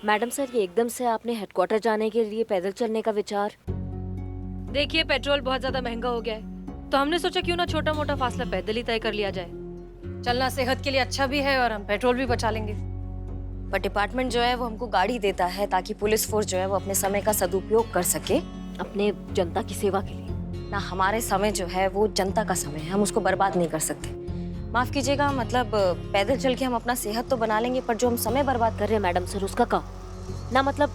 Madam sir, ये एकदम से आपने हेडक्वार्टर जाने के लिए पैदल चलने का विचार? देखिए, पेट्रोल बहुत ज्यादा महंगा हो गया है, तो हमने सोचा क्यों ना छोटा मोटा फासला पैदल ही तय कर लिया जाए। चलना सेहत के लिए अच्छा भी है और हम पेट्रोल भी बचा लेंगे। पर डिपार्टमेंट जो है वो हमको गाड़ी देता है ताकि पुलिस फोर्स जो है वो अपने समय का सदुपयोग कर सके अपने जनता की सेवा के लिए। ना। हमारे समय जो है वो जनता का समय है, हम उसको बर्बाद नहीं कर सकते। माफ कीजिएगा, मतलब पैदल चल के हम अपना सेहत तो बना लेंगे, पर जो हम समय बर्बाद कर रहे हैं मैडम सर, उसका का ना मतलब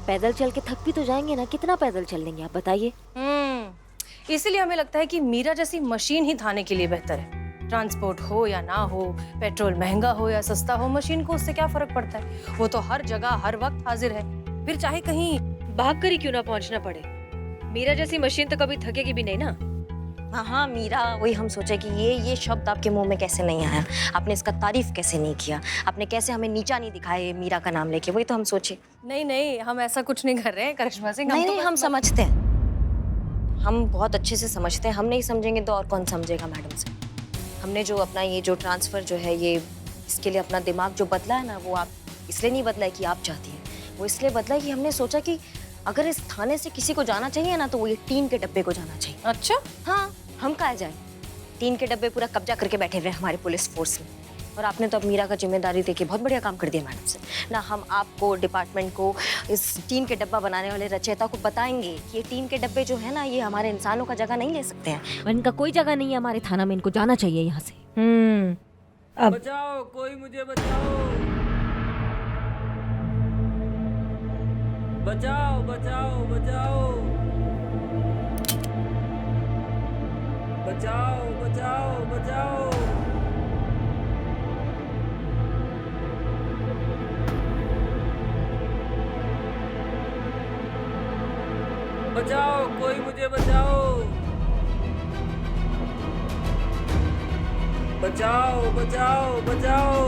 पैदल चल के थक भी तो जाएंगे ना। कितना पैदल चल लेंगे आप बताइए? इसीलिए हमें लगता है कि मीरा जैसी मशीन ही थाने के लिए बेहतर है। ट्रांसपोर्ट हो या ना हो, पेट्रोल महंगा हो या सस्ता हो, मशीन को उससे क्या फर्क पड़ता है। वो तो हर जगह हर वक्त हाजिर है, फिर चाहे कहीं भाग कर ही क्यों ना पहुंचना पड़े। मीरा जैसी मशीन तो कभी थकेगी भी नहीं ना। हाँ मीरा, वही हम सोचे कि ये शब्द आपके मुंह में कैसे नहीं आया, आपने इसका तारीफ कैसे नहीं किया, आपने कैसे हमें नीचा नहीं दिखाया मीरा का नाम लेके, वही तो हम सोचे। नहीं, हम ऐसा कुछ नहीं कर रहे हैं करिश्मा सिंह। नहीं, हम समझते हैं, हम बहुत अच्छे से समझते हैं। हम नहीं समझेंगे तो और कौन समझेगा मैडम से। हमने जो अपना ये जो ट्रांसफर जो है ये इसके लिए अपना दिमाग जो बदला है ना, वो आप इसलिए नहीं बदला है कि आप चाहती हैं, वो इसलिए बदला है कि हमने सोचा कि अगर इस थाने से किसी को जाना चाहिए ना तो वो ये टीन के डब्बे को जाना चाहिए। अच्छा, हाँ, हम कहाँ जाए। टीन के डब्बे पूरा कब्जा करके बैठे हुए हमारे पुलिस फोर्स में, और आपने तो अब मीरा का जिम्मेदारी देके बहुत बढ़िया काम कर दिया मैडम से ना। हम आपको, डिपार्टमेंट को, इस टीन के डब्बा बनाने वाले रचयिता को बताएंगे कि ये टीन के डब्बे जो है ना, ये हमारे इंसानों का जगह नहीं ले सकते हैं। इनका कोई जगह नहीं है हमारे थाना में, इनको जाना चाहिए यहाँ से। अब बचाओ, कोई मुझे बचाओ, बचाओ बचाओ बचाओ, बचाओ बचाओ बचाओ, बचाओ, कोई मुझे बचाओ, बचाओ बचाओ बचाओ।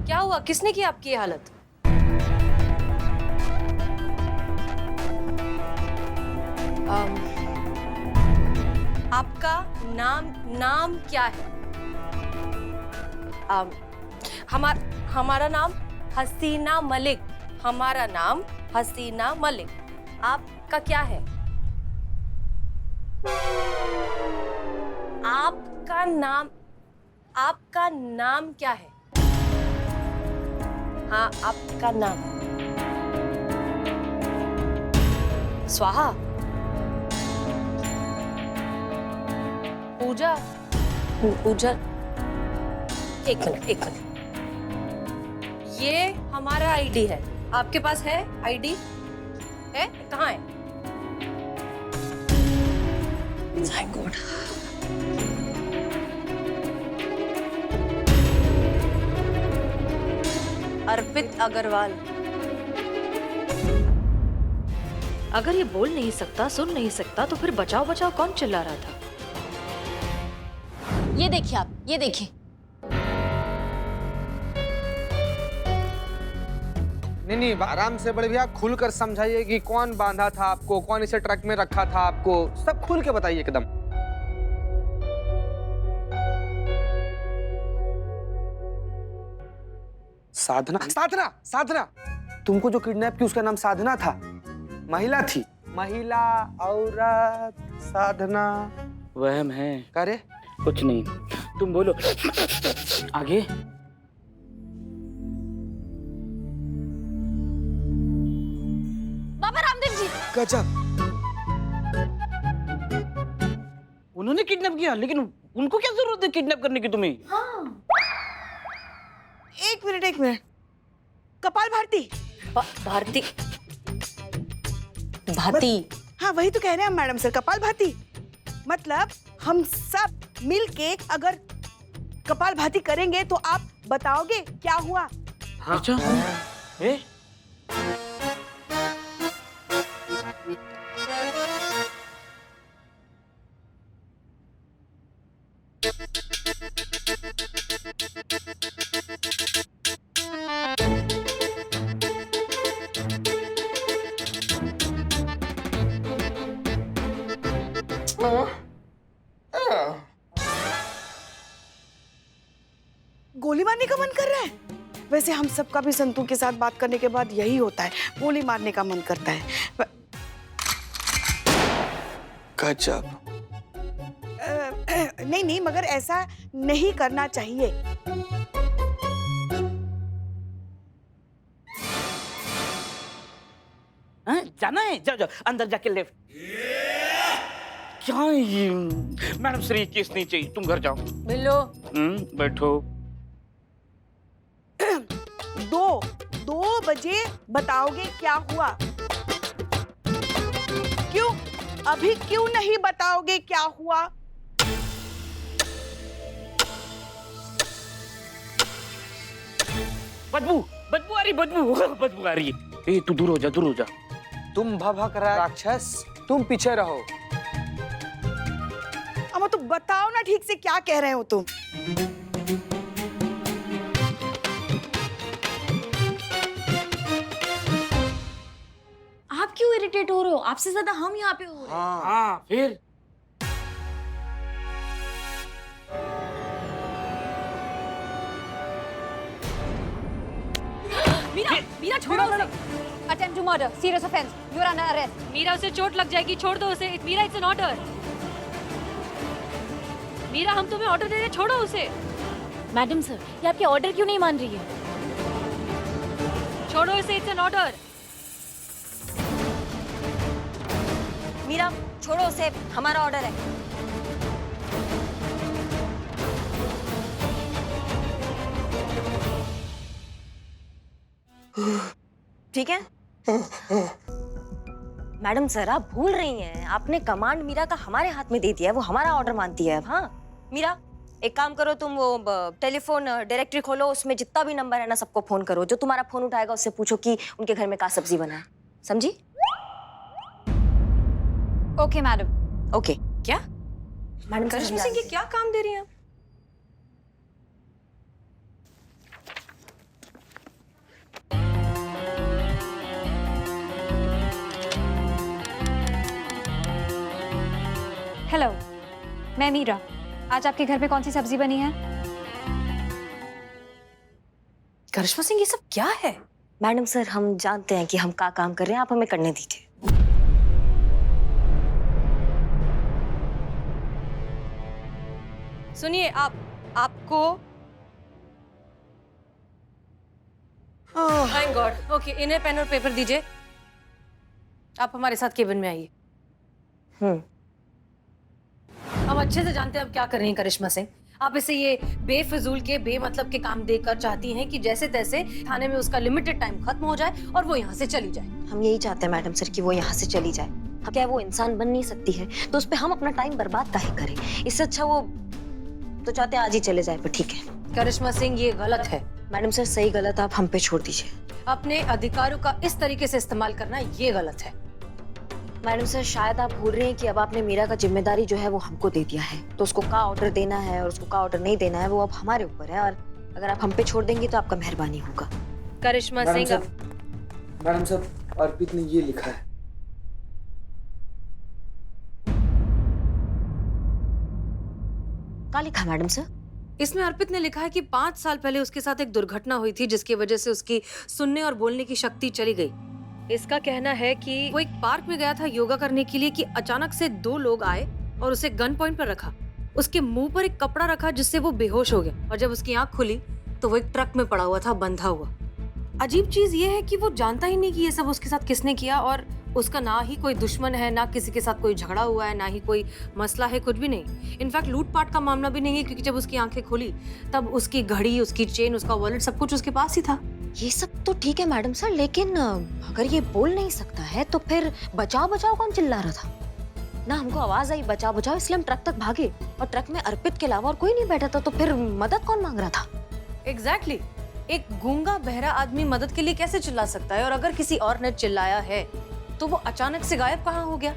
क्या हुआ, किसने की आपकी ये हालत? आपका नाम क्या है? हमारा नाम हसीना मलिक। हमारा नाम हसीना मलिक। आपका क्या है? आपका नाम क्या है? हाँ, आपका नाम। स्वाहा। पूजा। पूजा। एक मिनट। ये हमारा आईडी है, आपके पास है आईडी? है? कहाँ है? Thank God. अर्पित अग्रवाल। अगर ये बोल नहीं सकता, सुन नहीं सकता, तो फिर बचाओ बचाओ कौन चिल्ला रहा था? ये देखिए आप, ये देखिए। नहीं, आराम से बड़े भैया, खुल कर समझाइए कि कौन बांधा था आपको, कौन इसे ट्रक में रखा था आपको, सब खुल के बताइए एकदम। साधना, तुमको जो किडनैप की उसका नाम साधना था? महिला थी? महिला, औरत, साधना? वहम है, करे कुछ नहीं, तुम बोलो आगे। बाबा रामदेव जी। गजब। उन्होंने किडनैप किया, लेकिन उनको क्या जरूरत है किडनैप करने की तुम्हें? हाँ। एक मिनट। कपाल भारती। भारती। भाती। हाँ, वही तो कह रहे हैं हम मैडम सर, कपाल भाती। मतलब हम सब मिलके अगर कपाल भाती करेंगे तो आप बताओगे क्या हुआ? अच्छा ए गोली मारने का मन कर रहा है? वैसे हम सबका भी संतू के साथ बात करने के बाद यही होता है, गोली मारने का मन करता है। गजब। नहीं नहीं, मगर ऐसा नहीं करना चाहिए। हाँ, जाना है? जाओ जाओ अंदर जाके लेफ्ट। क्या ये मैडम सर, ये केस नहीं चाहिए, तुम घर जाओ। बिल्लो, बैठो। 2 बजे बताओगे क्या हुआ? क्यों अभी क्यों नहीं बताओगे क्या हुआ? बदबू बदबू आ रही, बदबू आ रही है। ए तू दूर हो जा, दूर हो जा। तुम भभक राक्षस, तुम पीछे रहो। अम्मा तो बताओ ना ठीक से क्या कह रहे हो तुम? आप क्यों इरिटेट हो रहे हो? आपसे ज्यादा हम यहाँ पे हो रहे हैं। हाँ फिर मीरा छोड़ो उसे। Attempt to murder, serious offense. You are under arrest. Meera, उसे चोट लग जाएगी, छोड़ दो उसे। Meera, it's an order. Meera, हम तुम्हें ऑर्डर दे रहे, छोड़ो उसे। मैडम सर, ये आपके ऑर्डर क्यों नहीं मान रही है? छोड़ो इसे, इट्स एन ऑर्डर। मीरा छोड़ो उसे, हमारा ऑर्डर है। ठीक है मैडम सर, आप भूल रही हैं, आपने कमांड मीरा का हमारे हाथ में दे दिया है, वो हमारा ऑर्डर मानती है अब। हाँ मीरा, एक काम करो, तुम वो टेलीफोन डायरेक्टरी खोलो, उसमें जितना भी नंबर है ना सबको फोन करो। जो तुम्हारा फोन उठाएगा उससे पूछो कि उनके घर में क्या सब्जी बना है। समझी? Okay, madam. ओके। क्या? मैडम करिश्मा सिंह, ये क्या काम दे रही हैं आप? Hello, मैं मीरा। आज आपके घर पे कौन सी सब्जी बनी है? करिश्मा सिंह, ये सब क्या है? मैडम सर, हम जानते हैं कि हम क्या काम कर रहे हैं, आप हमें करने दीजिए। सुनिए, आपको थैंक गॉड। ओके, इन्हें पेन और पेपर दीजिए। आप हमारे साथ केबिन में आइए। हम अच्छे से जानते हैं आप क्या कर रही हैं करिश्मा सिंह। आप इसे ये बेफिजूल के बेमतलब के काम देकर चाहती हैं कि जैसे तैसे थाने में उसका लिमिटेड टाइम खत्म हो जाए और वो यहाँ से चली जाए। हम यही चाहते हैं मैडम सर कि वो यहाँ से चली जाए। क्या वो इंसान बन नहीं सकती है तो उस पे हम अपना टाइम बर्बाद काहे करें? इससे अच्छा वो तो चाहते हैं आज ही चले जाए, पर ठीक है। करिश्मा सिंह, ये गलत है। मैडम सर, सही गलत आप हम पे छोड़ दीजिए। अपने अधिकारों का इस तरीके से इस्तेमाल करना ये गलत है। मैडम सर, शायद आप भूल रहे हैं कि अब आपने मीरा का जिम्मेदारी जो है वो हमको दे दिया है, तो उसको का ऑर्डर देना है और उसको का ऑर्डर नहीं देना है वो अब हमारे ऊपर है। और अगर आप हम पे छोड़ देंगे तो आपका मेहरबानी होगा। करिश्मा सिंह, मैडम सर, अर्पित ने ये लिखा है। क्या लिखा मैडम सर? इसमें अर्पित ने लिखा है कि 5 साल पहले उसके साथ एक दुर्घटना हुई थी जिसकी वजह से उसकी सुनने और बोलने की शक्ति चली गई। इसका कहना है कि वो एक पार्क में गया था योगा करने के लिए कि अचानक से 2 लोग आए और उसे गन पॉइंट पर रखा। उसके मुंह पर एक कपड़ा रखा जिससे वो बेहोश हो गया और जब उसकी आंख खुली तो वो एक ट्रक में पड़ा हुआ था, बंधा हुआ। अजीब चीज ये है कि वो जानता ही नहीं कि ये सब उसके साथ किसने किया और उसका ना ही कोई दुश्मन है, ना किसी के साथ कोई झगड़ा हुआ है, ना ही कोई मसला है, कुछ भी नहीं। इनफैक्ट लूटपाट का मामला भी नहीं है क्योंकि जब उसकी आंखें खुली तब उसकी घड़ी, उसकी चेन, उसका वॉलेट सब कुछ उसके पास ही था। ये सब तो ठीक है मैडम सर, लेकिन अगर ये बोल नहीं सकता है तो फिर बचाओ बचाओ कौन चिल्ला रहा था? ना हमको आवाज आई बचाओ बचाओ, इसलिए हम ट्रक तक भागे और ट्रक में अर्पित के अलावा और कोई नहीं बैठा था, तो फिर मदद कौन मांग रहा था? एग्जैक्टली। एक गूंगा बहरा आदमी मदद के लिए कैसे चिल्ला सकता है? और अगर किसी और ने चिल्लाया है तो वो अचानक से गायब कहाँ हो गया?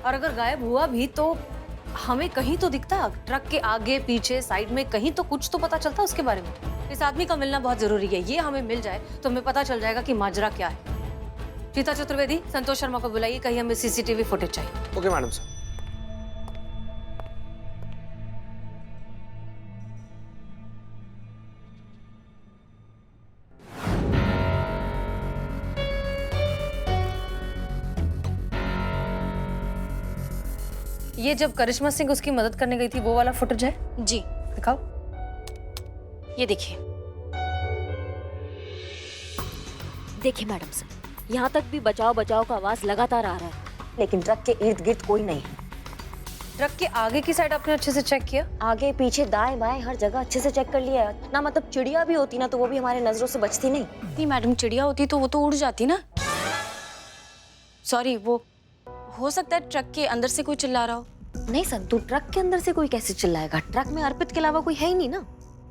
और अगर गायब हुआ भी तो हमें कहीं तो दिखता, ट्रक के आगे पीछे साइड में कहीं तो कुछ तो पता चलता उसके बारे में। इस आदमी का मिलना बहुत जरूरी है। ये हमें मिल जाए तो हमें पता चल जाएगा कि माजरा क्या है। रीता चतुर्वेदी, संतोष शर्मा को बुलाइए, कहीं हमें सीसीटीवी फुटेज चाहिए। ओके मैडम साहब। ये जब करिश्मा सिंह उसकी मदद करने गई थी वो वाला फुटेज है? जी, दिखाओ। ये देखिए। देखिए मैडम साहब, यहाँ तक भी बचाओ बचाओ का आवाज लगातार आ रहा है, लेकिन ट्रक के इर्द गिर्द कोई नहीं है। ट्रक के आगे की साइड आपने अच्छे से चेक किया? आगे पीछे दाएं बाएं हर जगह अच्छे से चेक कर लिया है ना। मतलब चिड़िया भी होती ना तो वो भी हमारे नजरों से बचती नहीं। नहीं मैडम, चिड़िया होती तो वो तो उड़ जाती ना। सॉरी, वो हो सकता है ट्रक के अंदर से कोई चिल्ला रहा हो। नहीं संतू, ट्रक के अंदर से कोई कैसे चिल्लाएगा? ट्रक में अर्पित के अलावा कोई है ही नहीं ना।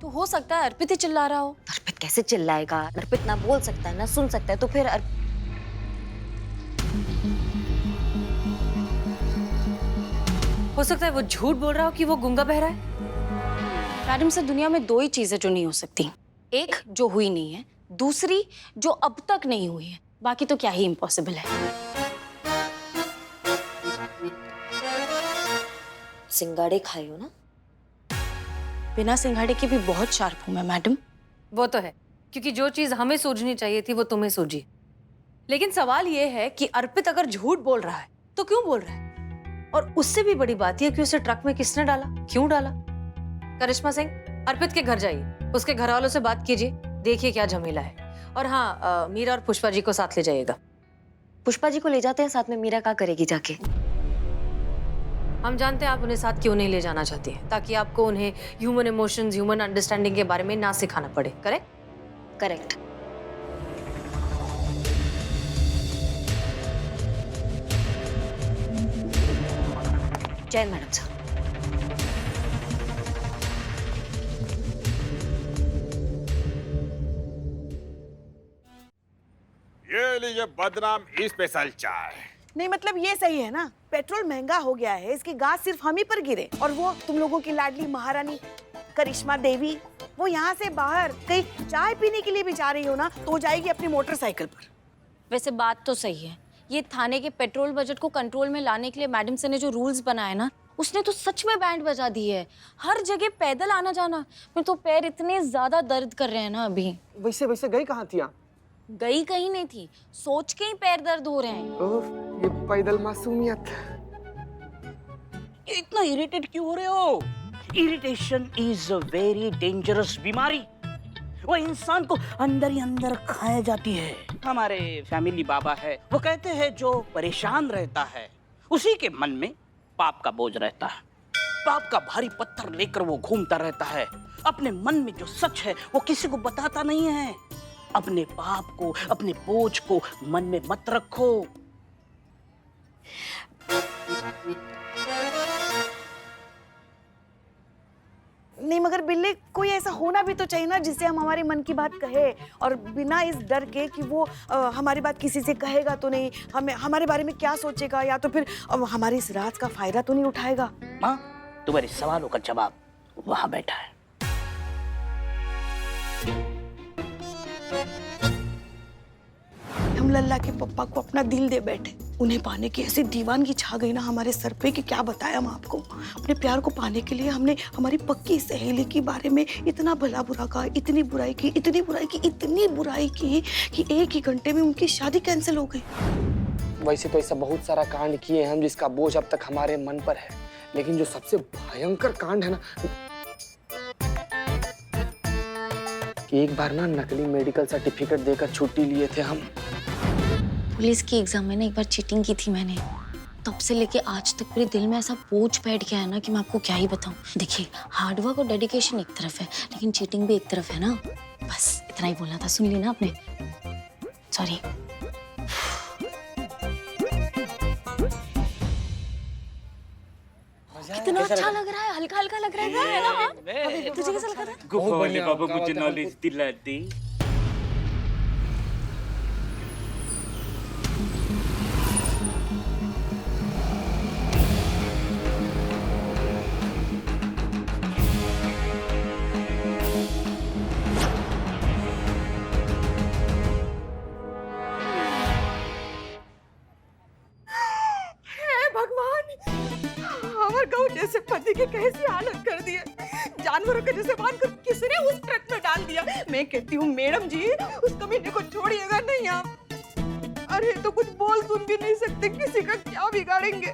तो हो सकता है अर्पित ही चिल्ला रहा हो। अर्पित कैसे चिल्लाएगा? अर्पित ना बोल सकता है ना सुन सकता है, तो फिर हो सकता है वो झूठ बोल रहा हो कि वो गूंगा बहरा है। मैडम सर, दुनिया में दो ही चीजें जो नहीं हो सकती, एक जो हुई नहीं है, दूसरी जो अब तक नहीं हुई है। बाकी तो क्या ही इम्पॉसिबल है। सिंगाड़े खाए हो ना? बिना सिंघाड़े के भी बहुत शार्प हूं मैं मैडम। वो तो है, क्योंकि जो चीज हमें सूझनी चाहिए थी वो तुम्हें सूझी। लेकिन सवाल ये है कि अर्पित अगर झूठ बोल रहा है तो क्यों बोल रहा है? और उससे भी बड़ी बात यह कि उसे ट्रक में किसने डाला, क्यों डाला? करिश्मा सिंह, अर्पित के घर जाइए, उसके घर वालों से बात कीजिए, देखिए क्या झमेला है। और हाँ, मीरा और पुष्पा जी को साथ ले जाइएगा। पुष्पा जी को ले जाते हैं साथ में, मीरा क्या करेगी जाके? हम जानते हैं आप उन्हें साथ क्यों नहीं ले जाना चाहती हैं, ताकि आपको उन्हें ह्यूमन इमोशंस, ह्यूमन अंडरस्टैंडिंग के बारे में ना सिखाना पड़े। करेक्ट? करेक्ट। जय मैडम साहब। ये लीजिए बदनाम स्पेशल चाय। नहीं मतलब ये सही है ना, पेट्रोल महंगा हो गया है, इसकी गाज सिर्फ हम ही पर गिरे। और वो तुम लोगों की लाडली महारानी करिश्मा देवी, वो यहाँ से बाहर कहीं चाय पीने के लिए भी जा रही हो ना तो जाएगी अपनी मोटरसाइकिल पर। वैसे बात तो सही है, ये थाने के पेट्रोल बजट को कंट्रोल में लाने के लिए मैडम सर ने जो रूल्स बनाए ना, उसने तो सच में बैंड बजा दी है। हर जगह पैदल आना जाना, मेरे तो पैर इतने ज्यादा दर्द कर रहे हैं ना अभी। वैसे वैसे गई कहाँ थी आप? गई कहीं नहीं थी, सोच के ही पैर दर्द हो रहे हैं। ओह, ये पैदल मासूमियत। ये इतना इरिटेट क्यों हो रहे हो? Irritation is a very dangerous बीमारी। वो इंसान को अंदर ही अंदर खाया जाती है। हमारे फैमिली बाबा है, वो कहते हैं जो परेशान रहता है उसी के मन में पाप का बोझ रहता है। पाप का भारी पत्थर लेकर वो घूमता रहता है। अपने मन में जो सच है वो किसी को बताता नहीं है। अपने पाप को, अपने बोझ को मन में मत रखो। नहीं मगर बिल्ले, कोई ऐसा होना भी तो चाहिए ना जिससे हम हमारे मन की बात कहे, और बिना इस डर के कि वो हमारी बात किसी से कहेगा तो नहीं, हमें हमारे बारे में क्या सोचेगा, या तो फिर हमारी इस राज का फायदा तो नहीं उठाएगा। माँ, तुम्हारे सवालों का जवाब वहां बैठा है। हम लल्ला के पप्पा को अपना दिल दे बैठे, उन्हें पाने की ऐसी दीवानगी छा गई ना हमारे सर पे कि क्या बताएं हम आपको। अपने प्यार को पाने के लिए हमने हमारी पक्की सहेली के बारे में इतना भला बुरा कहा, इतनी बुराई की, इतनी बुराई की, इतनी बुराई की कि एक ही घंटे में उनकी शादी कैंसिल हो गई। वैसे तो ऐसा बहुत सारा कांड किए हम जिसका बोझ अब तक हमारे मन पर है, लेकिन जो सबसे भयंकर कांड है ना, कि एक बार ना नकली मेडिकल सर्टिफिकेट देकर छुट्टी लिए थे हम। पुलिस की एग्जाम में ना एक बार चीटिंग की थी मैंने, तब से लेके आज तक मेरे दिल में ऐसा बोझ बैठ गया है ना कि मैं आपको क्या ही बताऊं। देखिए, हार्डवर्क और डेडिकेशन एक तरफ है, लेकिन चीटिंग भी एक तरफ है ना। बस इतना ही बोलना था, सुन ली ना आपने? सॉरी। कितना अच्छा लग रहा है, हल्का हल्का लग रहा है ना? हाँ? तुझे कैसा लग रहा है? गुफा वाले बढ़िया, बाबा क्या मुझे बात है, नॉलेज दिला दी। भगवान, हमारे गाँव जैसे पति के कैसी हालत कर दी है। जानवरों के जैसे बांध कर किसने उस ट्रक में डाल दिया। मैं कहती हूँ मैडम जी, उस कमीने को छोड़िएगा नहीं आप। अरे तो कुछ बोल सुन भी नहीं सकते, किसी का क्या बिगाड़ेंगे।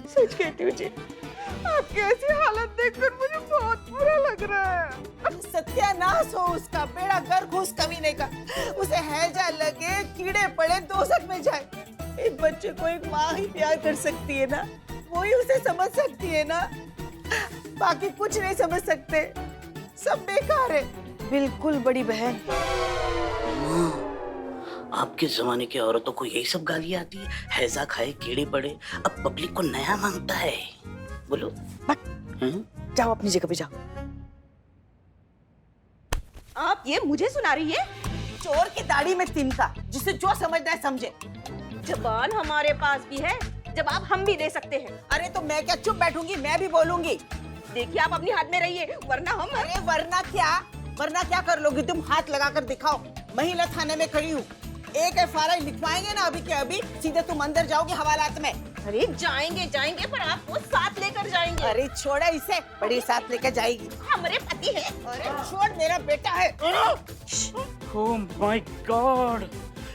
सच कहती हूँ जी, आपकी ऐसी हालत देखकर मुझे बहुत बुरा लग रहा है। सत्यानाश हो उसका, बेड़ा गर्क हो उस कमीने का। उसे हैजा लगे, कीड़े पड़े, दोजख में जाए। एक बच्चे को एक माँ ही प्यार कर सकती है ना, वो ही उसे समझ सकती है ना। बाकी कुछ नहीं समझ सकते, सब बेकार है। बिल्कुल बड़ी बहन। आपके जमाने की औरतों को यही सब गालियां आती है, हैजा खाए कीड़े पड़े। अब पब्लिक को नया मांगता है। बोलो। जाओ अपनी जगह पे जाओ। आप ये मुझे सुना रही है? चोर की दाढ़ी में तिनका, जिसे जो समझना है समझे। जबान हमारे पास भी है, जवाब हम भी दे सकते हैं। अरे तो मैं क्या चुप बैठूंगी? मैं भी बोलूंगी। देखिए आप अपनी हाथ में रहिए, वरना हम। अरे वरना क्या कर लोगी तुम? हाथ लगा कर दिखाओ। महिला थाने में खड़ी हूँ, एक FIR लिखवाएंगे ना अभी के अभी, सीधे तुम अंदर जाओगे हवालात में। अरे जाएंगे पर आपको साथ लेकर जाएंगे। अरे छोड़ा इसे, बड़ी साथ लेकर जाएगी। हमारे पति है। अरे छोड़, मेरा बेटा है। ओह माय गॉड,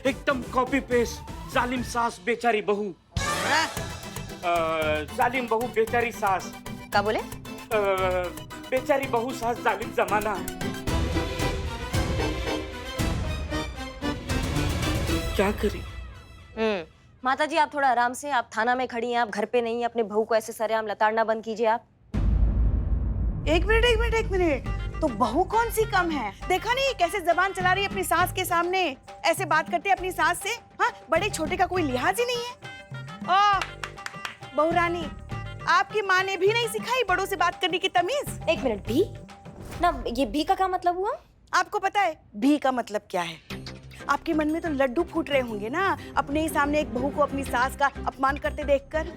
एकदम कॉपी पेस्ट। जालिम सास बेचारी बहू। जालिम बहू बेचारी सास। क्या बोले? बेचारी बहू सास जालिम जमाना। क्या करी? माता जी आप थोड़ा आराम से, आप थाना में खड़ी हैं, आप घर पे नहीं हैं। अपने बहू को ऐसे सरेआम लताड़ना बंद कीजिए आप। एक मिनट। तो बहू कौन सी कम है? देखा नहीं कैसे जबान चला रही है अपनी सास के सामने, ऐसे बात करते अपनी सास से। हाँ, बड़े छोटे का कोई लिहाज ही नहीं है। ओ बहू रानी, आपकी माँ ने भी नहीं सिखाई बड़ों से बात करने की तमीज? एक मिनट, भी ना, ये भी का क्या मतलब हुआ? आपको पता है भी का मतलब क्या है? आपके मन में तो लड्डू फूट रहे होंगे ना, अपने ही सामने एक बहू को अपनी सास का अपमान करते देखकर।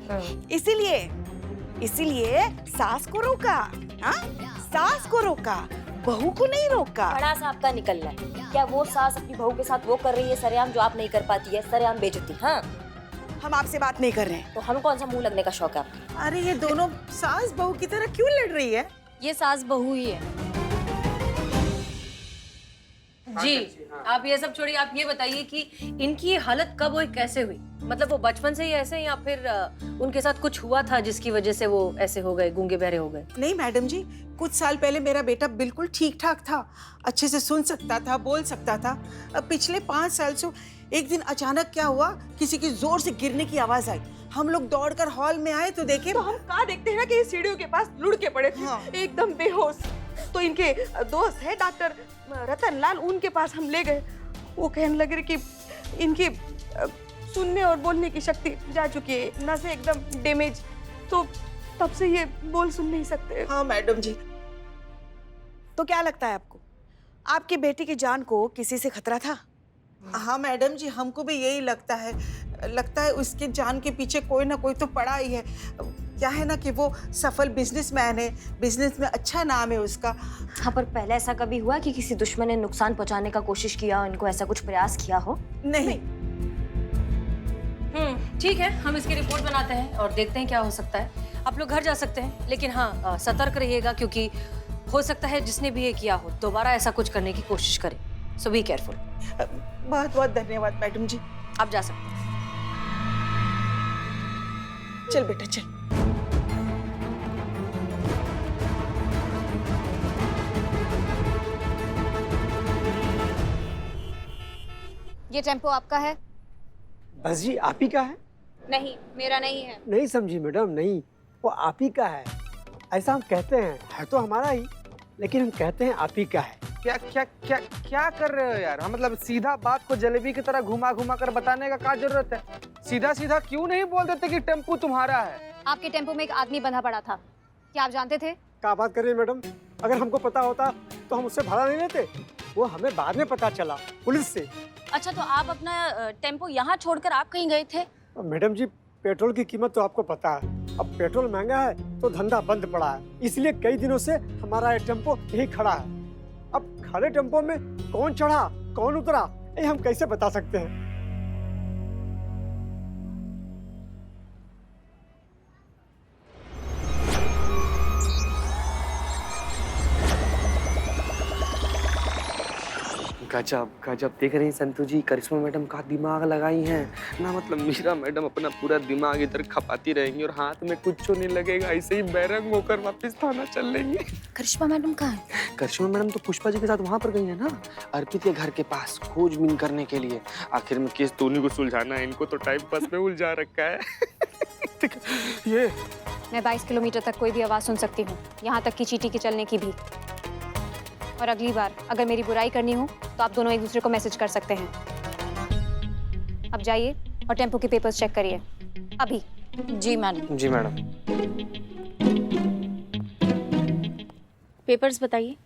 इसीलिए सास को रोका। हाँ, सास को रोका, बहू को नहीं रोका। बड़ा सा आपका निकल रहा है। क्या वो सास अपनी बहू के साथ वो कर रही है सरेआम जो आप नहीं कर पाती है? सरेआम बेइज्जती। हाँ, हम आपसे बात नहीं कर रहे हैं। तो हम कौन सा मुंह लगने का शौक है आपका? अरे ये दोनों सास बहू की तरह क्यों लड़ रही है? ये सास बहू ही है जी। आप ये सब छोड़िए, आप ये बताइए कि इनकी ये हालत कब हुई, कैसे हुई? मतलब वो बचपन से ही ऐसे, या फिर उनके साथ कुछ हुआ था जिसकी वजह से वो ऐसे हो गए, गूंगे बहरे हो गए? नहीं मैडम जी, कुछ साल पहले मेरा बेटा बिल्कुल ठीक ठाक था, अच्छे से सुन सकता था, बोल सकता था। अब पिछले 5 साल से एक दिन अचानक क्या हुआ, किसी की जोर से गिरने की आवाज आई। हम लोग दौड़कर हॉल में आए तो देखे, तो हम कहाँ देखते हैं ना कि ये सीढ़ियों के पास लुढ़के पड़े थे। हाँ। एकदम बेहोश। तो इनके दोस्त है डॉक्टर रतनलाल, उनके पास हम ले गए। वो कहने लगे कि इनकी सुनने और बोलने की शक्ति जा चुकी है, नसें एकदम डैमेज, तो तब से ये बोल सुन नहीं सकते। हाँ मैडम जी। तो क्या लगता है आपको, आपकी बेटी की जान को किसी से खतरा था? हाँ मैडम जी, हमको भी यही लगता है उसके जान के पीछे कोई ना कोई तो पड़ा ही है। क्या है ना कि वो सफल बिजनेसमैन है, बिजनेस में अच्छा नाम है उसका। हाँ, पर पहले ऐसा कभी हुआ कि किसी दुश्मन ने नुकसान पहुंचाने का कोशिश किया हो, इनको ऐसा कुछ प्रयास किया हो? नहीं। ठीक है, हम इसकी रिपोर्ट बनाते हैं और देखते हैं क्या हो सकता है। आप लोग घर जा सकते हैं, लेकिन हाँ सतर्क रहिएगा, क्योंकि हो सकता है जिसने भी ये किया हो दोबारा ऐसा कुछ करने की कोशिश करे। सो बी केयरफुल। बहुत बहुत धन्यवाद मैडम जी। आप जा सकते हैं। चल बेटा चल। ये टेम्पो आपका है? बस जी आप ही का है? नहीं, मेरा नहीं है। नहीं समझी मैडम, नहीं, वो आप ही का है। ऐसा हम कहते हैं, है तो हमारा ही, लेकिन हम कहते हैं आप ही का है। क्या क्या क्या क्या कर रहे हो यार? हम मतलब सीधा बात को जलेबी की तरह घुमा घुमा कर बताने का क्या जरूरत है? सीधा सीधा क्यों नहीं बोल देते कि टेम्पू तुम्हारा है? आपके टेम्पो में एक आदमी बंधा पड़ा था, क्या आप जानते थे? क्या बात कर रही है मैडम? अगर हमको पता होता तो हम उससे भाड़ा नहीं लेते। वो हमें बाद में पता चला पुलिस से। अच्छा, तो आप अपना टेम्पो यहाँ छोड़कर आप कहीं गए थे? मैडम जी, पेट्रोल की कीमत तो आपको पता है। अब पेट्रोल महंगा है तो धंधा बंद पड़ा है, इसलिए कई दिनों से हमारा ये टेम्पो यही खड़ा है। अब खड़े टेम्पो में कौन चढ़ा कौन उतरा ये हम कैसे बता सकते हैं? गजब गजब, देख रही हैं संतू जी, करिश्मा मैडम का दिमाग लगाई हैं ना। मतलब मीरा मैडम अपना पूरा दिमाग इधर खपाती रहेंगी और हाथ में कुछ नहीं लगेगा, ऐसे ही बैरंग होकर वापस थाना चल लेंगे। करिश्मा मैडम कहाँ है? करिश्मा मैडम तो पुष्पा जी के साथ वहां पर गई है ना, अर्पित के घर के पास खोजबीन करने के लिए। आखिर में केस तो उन्हीं को सुलझाना है, इनको तो टाइम पास में उलझा रखा है। ये मैं 22 किलोमीटर तक कोई भी आवाज़ सुन सकती हूँ, यहाँ तक कि चींटी के चलने की भी। और अगली बार अगर मेरी बुराई करनी हो तो आप दोनों एक दूसरे को मैसेज कर सकते हैं। अब जाइए और टेम्पो के पेपर्स चेक करिए अभी। जी मैडम। जी मैडम। पेपर्स बताइए।